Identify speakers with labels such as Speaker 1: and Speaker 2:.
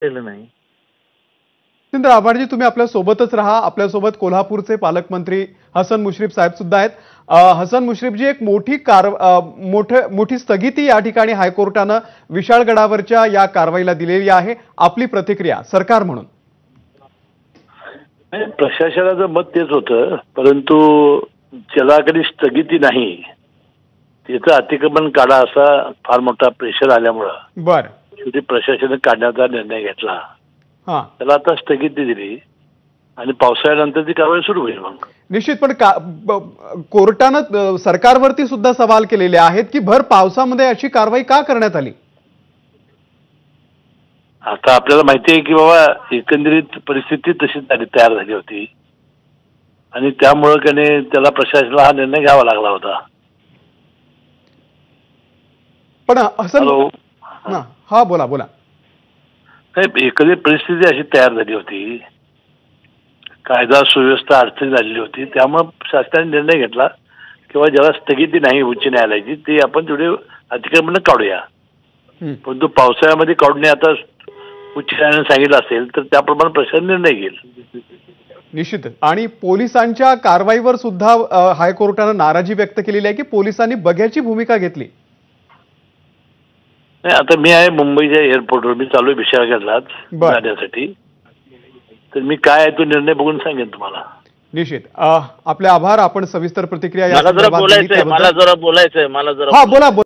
Speaker 1: केलं नाही.
Speaker 2: जितेंद्र आव्हाडजी, तुम्ही आपल्या सोबतच राहा. आपल्यासोबत कोल्हापूरचे पालकमंत्री हसन मुश्रीफ साहेब सुद्धा आहेत. हसन मुश्रीफजी, एक मोठी स्थगिती या ठिकाणी हायकोर्टानं विशाळगडावरच्या या कारवाईला दिलेली आहे. आपली प्रतिक्रिया सरकार म्हणून?
Speaker 3: प्रशासनाचं मत तेच होतं, परंतु ज्याला कधी स्थगिती नाही त्याचं अतिक्रमण काढा असा फार मोठा प्रेशर आल्यामुळं
Speaker 2: बर
Speaker 3: शेवटी प्रशासनाने काढण्याचा निर्णय घेतला.
Speaker 2: हा,
Speaker 3: त्याला आता स्थगिती दिली आणि पावसाळ्यानंतर ती कारवाई सुरू होईल. मग
Speaker 2: निश्चित. पण कोर्टानं सरकारवरती सुद्धा सवाल केलेले आहेत की भर पावसामध्ये अशी कारवाई का करण्यात आली?
Speaker 3: आता आपल्याला माहिती आहे की बाबा एकंदरीत परिस्थिती तशी तयार झाली होती आणि त्यामुळं त्याला प्रशासनाला हा निर्णय घ्यावा लागला होता.
Speaker 2: पण हसन, हा बोला बोला.
Speaker 3: एकंदरीत परिस्थिती अशी तयार झाली होती, कायदा सुव्यवस्था अडचणी झालेली होती, त्यामुळे शासनाने निर्णय घेतला किंवा ज्याला स्थगिती नाही उच्च न्यायालयाची ते आपण तेवढे अतिक्रमण काढूया. परंतु पावसाळ्यामध्ये काढणे आता उच्च न्यायालयाने सांगितलं असेल तर त्याप्रमाणे प्रशासन निर्णय घेईल.
Speaker 2: निश्चित. आणि पोलिसांच्या कारवाईवर सुद्धा हायकोर्टानं नाराजी व्यक्त केलेली आहे की पोलिसांनी बघ्याची भूमिका घेतली.
Speaker 3: नाही, आता मी आहे मुंबईच्या एअरपोर्टवर, मी चालू आहे विशाळगडला जाण्यासाठी, तर मी काय आहे तो निर्णय बघून सांगेन तुम्हाला.
Speaker 2: निश्चित. आपले आभार. आपण सविस्तर प्रतिक्रिया
Speaker 1: मला जरा बोलायचंय.
Speaker 2: बोला.